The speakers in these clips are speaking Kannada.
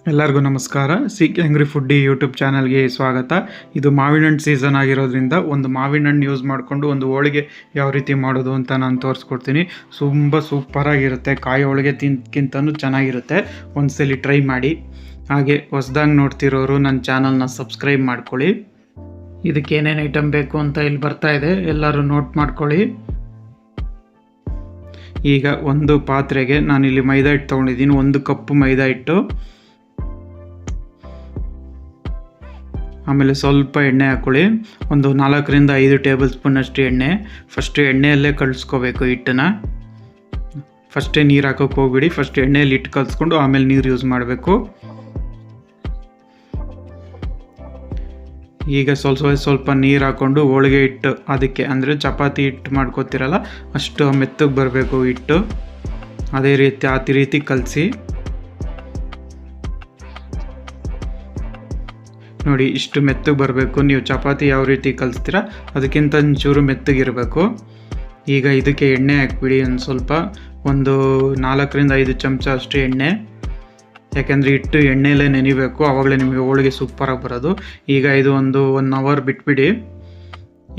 ಎಲ್ಲರಿಗೂ ನಮಸ್ಕಾರ. ಸಿಕ್ ಆಂಗ್ರಿ ಫುಡ್ಡಿ ಯೂಟ್ಯೂಬ್ ಚಾನಲ್ಗೆ ಸ್ವಾಗತ. ಇದು ಮಾವಿನ ಹಣ್ಣು ಸೀಸನ್ ಆಗಿರೋದ್ರಿಂದ ಒಂದು ಮಾವಿನ ಹಣ್ಣು ಯೂಸ್ ಮಾಡಿಕೊಂಡು ಒಂದು ಹೋಳಿಗೆ ಯಾವ ರೀತಿ ಮಾಡೋದು ಅಂತ ನಾನು ತೋರಿಸ್ಕೊಡ್ತೀನಿ. ತುಂಬ ಸೂಪರಾಗಿರುತ್ತೆ. ಕಾಯಿ ಹೋಳಿಗೆ ತಿನ್ನಕ್ಕಿಂತನೂ ಚೆನ್ನಾಗಿರುತ್ತೆ. ಒಂದ್ಸಲಿ ಟ್ರೈ ಮಾಡಿ. ಹಾಗೆ ಹೊಸ್ದಾಗಿ ನೋಡ್ತಿರೋರು ನನ್ನ ಚಾನಲ್ನ ಸಬ್ಸ್ಕ್ರೈಬ್ ಮಾಡ್ಕೊಳ್ಳಿ. ಇದಕ್ಕೆ ಏನೇನು ಐಟಮ್ ಬೇಕು ಅಂತ ಇಲ್ಲಿ ಬರ್ತಾ ಇದೆ, ಎಲ್ಲರೂ ನೋಟ್ ಮಾಡ್ಕೊಳ್ಳಿ. ಈಗ ಒಂದು ಪಾತ್ರೆಗೆ ನಾನಿಲ್ಲಿ ಮೈದಾ ಹಿಟ್ಟು ತೊಗೊಂಡಿದ್ದೀನಿ. 1 ಕಪ್ ಮೈದಾ ಹಿಟ್ಟು, ಆಮೇಲೆ ಸ್ವಲ್ಪ ಎಣ್ಣೆ ಹಾಕ್ಕೊಳ್ಳಿ. ಒಂದು 4 ರಿಂದ 5 ಟೇಬಲ್ ಸ್ಪೂನ್ ಅಷ್ಟು ಎಣ್ಣೆ. ಫಸ್ಟ್ ಎಣ್ಣೆಯಲ್ಲೇ ಕಲಿಸ್ಕೋಬೇಕು ಹಿಟ್ಟನ್ನು. ಫಸ್ಟೇ ನೀರು ಹಾಕೋಕೆ ಹೋಗ್ಬಿಡಿ. ಫಸ್ಟ್ ಎಣ್ಣೆಯಲ್ಲಿ ಹಿಟ್ಟು ಕಲಿಸ್ಕೊಂಡು ಆಮೇಲೆ ನೀರು ಯೂಸ್ ಮಾಡಬೇಕು. ಈಗ ಸ್ವಲ್ಪ ನೀರು ಹಾಕ್ಕೊಂಡು ಹೋಳಿಗೆ ಹಿಟ್ಟು ಅದಕ್ಕೆ ಅಂದರೆ ಚಪಾತಿ ಹಿಟ್ಟು ಮಾಡ್ಕೋತಿರಲ್ಲ ಅಷ್ಟು ಮೆತ್ತಗೆ ಬರಬೇಕು ಹಿಟ್ಟು. ಅದೇ ರೀತಿ ಕಲಸಿ ನೋಡಿ. ಇಷ್ಟು ಮೆತ್ತಗೆ ಬರಬೇಕು. ನೀವು ಚಪಾತಿ ಯಾವ ರೀತಿ ಕಲಿಸ್ತೀರಾ ಅದಕ್ಕಿಂತ ಒಂಚೂರು ಮೆತ್ತಗಿರಬೇಕು. ಈಗ ಇದಕ್ಕೆ ಎಣ್ಣೆ ಹಾಕ್ಬಿಡಿ. ಒಂದು 4 ರಿಂದ 5 ಚಮಚ ಅಷ್ಟು ಎಣ್ಣೆ. ಯಾಕೆಂದರೆ ಹಿಟ್ಟು ಎಣ್ಣೆಯಲ್ಲೇ ನೆನಿಬೇಕು, ಆವಾಗಲೇ ನಿಮಗೆ ಹೋಳಿಗೆ ಸೂಪರಾಗಿ ಬರೋದು. ಈಗ ಇದು 1 ಅವರ್ ಬಿಟ್ಬಿಡಿ.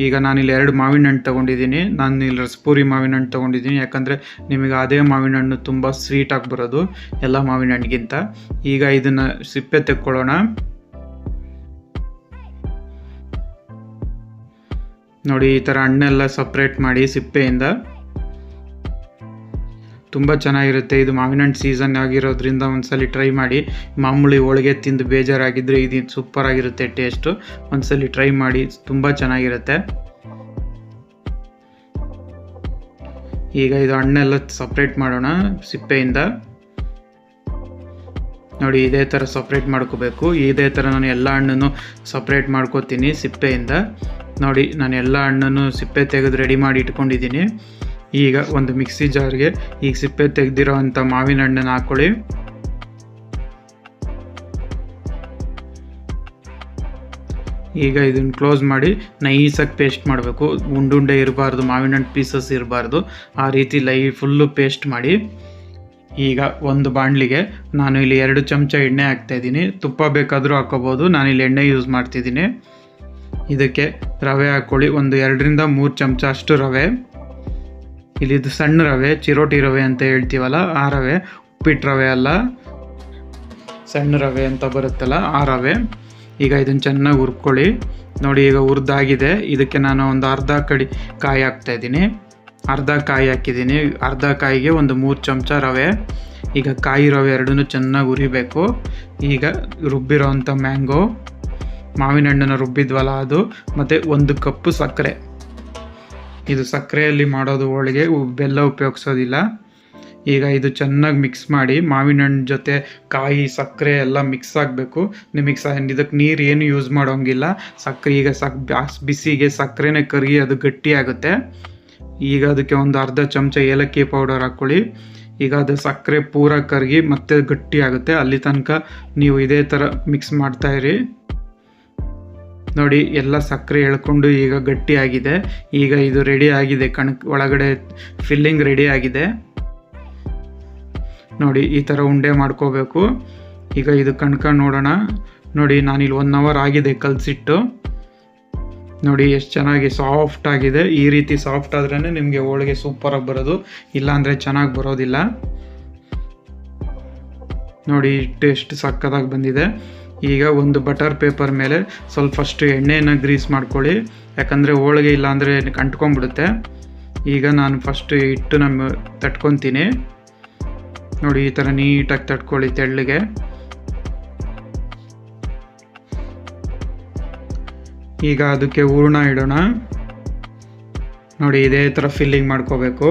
ಈಗ ನಾನಿಲ್ಲಿ 2 ಮಾವಿನ ಹಣ್ಣು ತೊಗೊಂಡಿದ್ದೀನಿ. ನಾನು ಇಲ್ಲಿ ರಸಪೂರಿ ಮಾವಿನ ಹಣ್ಣು ತೊಗೊಂಡಿದ್ದೀನಿ. ಯಾಕಂದರೆ ನಿಮಗೆ ಅದೇ ಮಾವಿನ ಹಣ್ಣು ತುಂಬ ಸ್ವೀಟಾಗಿ ಬರೋದು ಎಲ್ಲ ಮಾವಿನ ಹಣ್ಣಿಗಿಂತ. ಈಗ ಇದನ್ನು ಸಿಪ್ಪೆ ತೆಕ್ಕೊಳ್ಳೋಣ. ನೋಡಿ, ಈ ಥರ ಹಣ್ಣೆಲ್ಲ ಸಪ್ರೇಟ್ ಮಾಡಿ ಸಿಪ್ಪೆಯಿಂದ. ತುಂಬ ಚೆನ್ನಾಗಿರುತ್ತೆ. ಇದು ಮಾವಿನ ಹಣ್ಣು ಸೀಸನ್ ಆಗಿರೋದ್ರಿಂದ ಒಂದ್ಸಲಿ ಟ್ರೈ ಮಾಡಿ. ಮಾಮೂಲಿ ಹೋಳಿಗೆ ತಿಂದು ಬೇಜಾರಾಗಿದ್ದರೆ ಇದು ಸೂಪರಾಗಿರುತ್ತೆ ಟೇಸ್ಟು. ಒಂದ್ಸಲಿ ಟ್ರೈ ಮಾಡಿ, ತುಂಬ ಚೆನ್ನಾಗಿರುತ್ತೆ. ಈಗ ಇದು ಹಣ್ಣೆಲ್ಲ ಸಪ್ರೇಟ್ ಮಾಡೋಣ ಸಿಪ್ಪೆಯಿಂದ. ನೋಡಿ, ಇದೇ ಥರ ಸಪ್ರೇಟ್ ಮಾಡ್ಕೋಬೇಕು. ಇದೇ ಥರ ನಾನು ಎಲ್ಲ ಹಣ್ಣನ್ನು ಸಪ್ರೇಟ್ ಮಾಡ್ಕೋತೀನಿ ಸಿಪ್ಪೆಯಿಂದ. ನೋಡಿ, ನಾನು ಎಲ್ಲ ಹಣ್ಣನ್ನು ಸಿಪ್ಪೆ ತೆಗೆದು ರೆಡಿ ಮಾಡಿ ಇಟ್ಕೊಂಡಿದ್ದೀನಿ. ಈಗ ಒಂದು ಮಿಕ್ಸಿ ಜಾರ್ಗೆ ಈಗ ಸಿಪ್ಪೆ ತೆಗೆದಿರೋ ಅಂಥ ಮಾವಿನ ಹಣ್ಣನ್ನು ಹಾಕ್ಕೊಳ್ಳಿ. ಈಗ ಇದನ್ನು ಕ್ಲೋಸ್ ಮಾಡಿ ನೈಸಾಗಿ ಪೇಸ್ಟ್ ಮಾಡಬೇಕು. ಉಂಡುಂಡೆ ಇರಬಾರ್ದು, ಮಾವಿನ ಹಣ್ಣು ಪೀಸಸ್ ಇರಬಾರ್ದು. ಆ ರೀತಿ ಫುಲ್ಲು ಪೇಸ್ಟ್ ಮಾಡಿ. ಈಗ ಒಂದು ಬಾಣಲಿಗೆ ನಾನು ಇಲ್ಲಿ 2 ಚಮಚ ಎಣ್ಣೆ ಹಾಕ್ತಾಯಿದ್ದೀನಿ. ತುಪ್ಪ ಬೇಕಾದರೂ ಹಾಕೋಬೋದು. ನಾನಿಲ್ಲಿ ಎಣ್ಣೆ ಯೂಸ್ ಮಾಡ್ತಿದ್ದೀನಿ. ಇದಕ್ಕೆ ರವೆ ಹಾಕ್ಕೊಳ್ಳಿ. ಒಂದು 2 ರಿಂದ 3 ಚಮಚ ಅಷ್ಟು ರವೆ. ಇಲ್ಲಿದು ಸಣ್ಣ ರವೆ, ಚಿರೋಟಿ ರವೆ ಅಂತ ಹೇಳ್ತೀವಲ್ಲ ಆ ರವೆ, ಉಪ್ಪಿಟ್ಟು ರವೆ ಅಲ್ಲ, ಸಣ್ಣ ರವೆ ಅಂತ ಬರುತ್ತಲ್ಲ ಆ ರವೆ. ಈಗ ಇದನ್ನು ಚೆನ್ನಾಗಿ ಹುರ್ಕೊಳ್ಳಿ. ನೋಡಿ, ಈಗ ಹುರಿದಾಗಿದೆ. ಇದಕ್ಕೆ ನಾನು ಒಂದು ಅರ್ಧ ಕಡಿ ಕಾಯಿ ಹಾಕ್ತಾಯಿದ್ದೀನಿ. ಅರ್ಧ ಕಾಯಿ ಹಾಕಿದ್ದೀನಿ. ಅರ್ಧ ಕಾಯಿಗೆ ಒಂದು 3 ಚಮಚ ರವೆ. ಈಗ ಕಾಯಿ ರವೆ ಎರಡನ್ನೂ ಚೆನ್ನಾಗಿ ಹುರಿಬೇಕು. ಈಗ ರುಬ್ಬಿರೋ ಅಂಥ ಮ್ಯಾಂಗೋ, ಮಾವಿನ ಹಣ್ಣನ್ನು ರುಬ್ಬಿದ್ವಲ್ಲ ಅದು, ಮತ್ತು 1 ಕಪ್ಪು ಸಕ್ಕರೆ. ಇದು ಸಕ್ಕರೆಯಲ್ಲಿ ಮಾಡೋದು ಹೋಳಿಗೆ, ಬೆಲ್ಲ ಉಪಯೋಗಿಸೋದಿಲ್ಲ. ಈಗ ಇದು ಚೆನ್ನಾಗಿ ಮಿಕ್ಸ್ ಮಾಡಿ. ಮಾವಿನ ಹಣ್ಣು ಜೊತೆ ಕಾಯಿ ಸಕ್ಕರೆ ಎಲ್ಲ ಮಿಕ್ಸ್ ಆಗಬೇಕು. ಇದಕ್ಕೆ ನೀರು ಏನು ಯೂಸ್ ಮಾಡೋಂಗಿಲ್ಲ. ಸಕ್ಕರೆ ಈಗ ಬಿಸಿಗೆ ಸಕ್ಕರೆನೇ ಕರಗಿ ಅದು ಗಟ್ಟಿ ಆಗುತ್ತೆ. ಈಗ ಅದಕ್ಕೆ ಒಂದು ಅರ್ಧ ಚಮಚ ಏಲಕ್ಕಿ ಪೌಡರ್ ಹಾಕ್ಕೊಳ್ಳಿ. ಈಗ ಅದು ಸಕ್ಕರೆ ಪೂರ ಕರಗಿ ಮತ್ತೆ ಗಟ್ಟಿ ಆಗುತ್ತೆ. ಅಲ್ಲಿ ತನಕ ನೀವು ಇದೇ ಥರ ಮಿಕ್ಸ್ ಮಾಡ್ತಾಯಿರಿ. ನೋಡಿ, ಎಲ್ಲ ಸಕ್ಕರೆ ಎಳ್ಕೊಂಡು ಈಗ ಗಟ್ಟಿಯಾಗಿದೆ. ಈಗ ಇದು ರೆಡಿ ಆಗಿದೆ. ಒಳಗಡೆ ಫಿಲ್ಲಿಂಗ್ ರೆಡಿ ಆಗಿದೆ. ನೋಡಿ, ಈ ಥರ ಉಂಡೆ ಮಾಡ್ಕೋಬೇಕು. ಈಗ ಇದು ನೋಡೋಣ. ನೋಡಿ, ನಾನಿಲ್ಲಿ 1 ಅವರ್ ಆಗಿದೆ ಕಲಸಿಟ್ಟು. ನೋಡಿ ಎಷ್ಟು ಚೆನ್ನಾಗಿ ಸಾಫ್ಟ್ ಆಗಿದೆ. ಈ ರೀತಿ ಸಾಫ್ಟ್ ಆದ್ರೇ ನಿಮಗೆ ಹೋಳಿಗೆ ಸೂಪರಾಗಿ ಬರೋದು, ಇಲ್ಲಾಂದರೆ ಚೆನ್ನಾಗಿ ಬರೋದಿಲ್ಲ. ನೋಡಿ, ಎಷ್ಟು ಸಕ್ಕತ್ತಾಗಿ ಬಂದಿದೆ. ಈಗ ಒಂದು ಬಟರ್ ಪೇಪರ್ ಮೇಲೆ ಫಸ್ಟು ಎಣ್ಣೆಯನ್ನು ಗ್ರೀಸ್ ಮಾಡ್ಕೊಳ್ಳಿ. ಯಾಕಂದರೆ ಹೋಳಿಗೆ ಇಲ್ಲಾಂದರೆ ಅಂಟ್ಕೊಂಡ್ಬಿಡುತ್ತೆ. ಈಗ ನಾನು ಫಸ್ಟು ಹಿಟ್ಟನ್ನು ತಟ್ಕೊತೀನಿ. ನೋಡಿ, ಈ ಥರ ನೀಟಾಗಿ ತಟ್ಕೊಳ್ಳಿ ತೆಳ್ಳಗೆ. ಈಗ ಅದಕ್ಕೆ ಹೂರಣ ಇಡೋಣ. ನೋಡಿ, ಇದೇ ಥರ ಫಿಲ್ಲಿಂಗ್ ಮಾಡ್ಕೋಬೇಕು.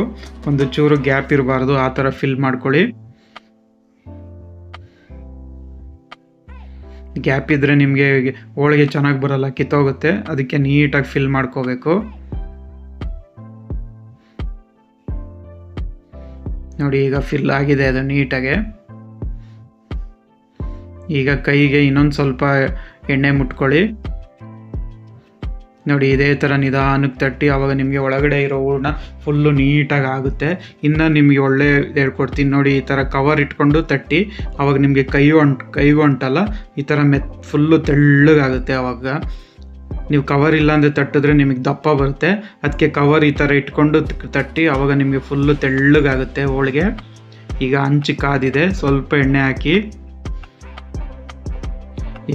ಒಂದು ಚೂರು ಗ್ಯಾಪ್ ಇರಬಾರ್ದು, ಆ ಥರ ಫಿಲ್ ಮಾಡ್ಕೊಳ್ಳಿ. ಗ್ಯಾಪ್ ಇದ್ದರೆ ನಿಮಗೆ ಹೋಳಿಗೆ ಚೆನ್ನಾಗಿ ಬರೋಲ್ಲ, ಕಿತ್ತೋಗುತ್ತೆ. ಅದಕ್ಕೆ ನೀಟಾಗಿ ಫಿಲ್ ಮಾಡ್ಕೋಬೇಕು. ನೋಡಿ, ಈಗ ಫಿಲ್ ಆಗಿದೆ ಅದು ನೀಟಾಗೆ. ಈಗ ಕೈಗೆ ಇನ್ನೊಂದು ಸ್ವಲ್ಪ ಎಣ್ಣೆ ಮುಟ್ಕೊಳ್ಳಿ. ನೋಡಿ ಇದೇ ಥರ ನಿಧಾನಕ್ಕೆ ತಟ್ಟಿ ಆವಾಗ ನಿಮಗೆ ಒಳಗಡೆ ಇರೋ ಹೂರ್ಣ ಫುಲ್ಲು ನೀಟಾಗಿ ಆಗುತ್ತೆ. ಇನ್ನು ನಿಮಗೆ ಒಳ್ಳೆ ಹೇಳ್ಕೊಡ್ತೀನಿ ನೋಡಿ, ಈ ಥರ ಕವರ್ ಇಟ್ಕೊಂಡು ತಟ್ಟಿ ಆವಾಗ ನಿಮಗೆ ಕೈಗೂ ಅಂಟಲ್ಲ, ಈ ಥರ ಫುಲ್ಲು ತೆಳ್ಳಗಾಗುತ್ತೆ. ಆವಾಗ ನೀವು ಕವರ್ ಇಲ್ಲಾಂದರೆ ತಟ್ಟಿದ್ರೆ ನಿಮಗೆ ದಪ್ಪ ಬರುತ್ತೆ, ಅದಕ್ಕೆ ಕವರ್ ಈ ಥರ ಇಟ್ಕೊಂಡು ತಟ್ಟಿ ಆವಾಗ ನಿಮಗೆ ಫುಲ್ಲು ತೆಳ್ಳಗಾಗುತ್ತೆ ಹೋಳಿಗೆ. ಈಗ ಹಂಚು ಕಾದಿದೆ, ಸ್ವಲ್ಪ ಎಣ್ಣೆ ಹಾಕಿ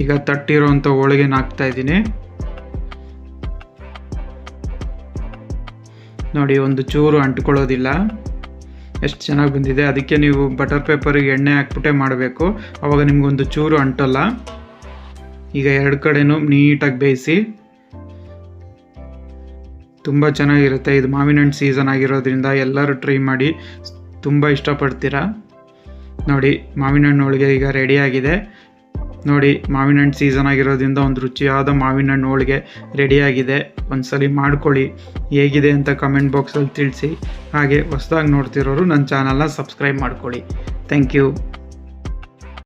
ಈಗ ತಟ್ಟಿರೋವಂಥ ಹೋಳಿಗೆನ ಹಾಕ್ತಾಯಿದ್ದೀನಿ. ನೋಡಿ ಒಂದು ಚೂರು ಅಂಟ್ಕೊಳ್ಳೋದಿಲ್ಲ, ಎಷ್ಟು ಚೆನ್ನಾಗಿ ಬಂದಿದೆ. ಅದಕ್ಕೆ ನೀವು ಬಟರ್ ಪೇಪರಿಗೆ ಎಣ್ಣೆ ಹಾಕ್ಬಿಟ್ಟೆ ಮಾಡಬೇಕು, ಆವಾಗ ನಿಮಗೊಂದು ಚೂರು ಅಂಟಲ್ಲ. ಈಗ ಎರಡು ಕಡೆನೂ ನೀಟಾಗಿ ಬೇಯಿಸಿ, ತುಂಬ ಚೆನ್ನಾಗಿರುತ್ತೆ. ಇದು ಮಾವಿನ ಹಣ್ಣು ಸೀಸನ್ ಆಗಿರೋದ್ರಿಂದ ಎಲ್ಲರೂ ಟ್ರೈ ಮಾಡಿ, ತುಂಬ ಇಷ್ಟಪಡ್ತೀರಾ. ನೋಡಿ ಮಾವಿನ ಹಣ್ಣು ಹೋಳಿಗೆ ಈಗ ರೆಡಿಯಾಗಿದೆ. ನೋಡಿ ಮಾವಿನ ಹಣ್ಣು ಸೀಸನ್ ಆಗಿರೋದ್ರಿಂದ ಒಂದು ರುಚಿಯಾದ ಮಾವಿನ ಹಣ್ಣು ಹೋಳಿಗೆ ರೆಡಿಯಾಗಿದೆ. ಒಂದ್ಸಲಿ ಮಾಡ್ಕೊಳ್ಳಿ, ಹೇಗಿದೆ ಅಂತ ಕಮೆಂಟ್ ಬಾಕ್ಸಲ್ಲಿ ತಿಳಿಸಿ. ಹಾಗೆ ಹೊಸದಾಗಿ ನೋಡ್ತಿರೋರು ನನ್ನ ಚಾನಲ್ನ ಸಬ್ಸ್ಕ್ರೈಬ್ ಮಾಡ್ಕೊಳ್ಳಿ. Thank you.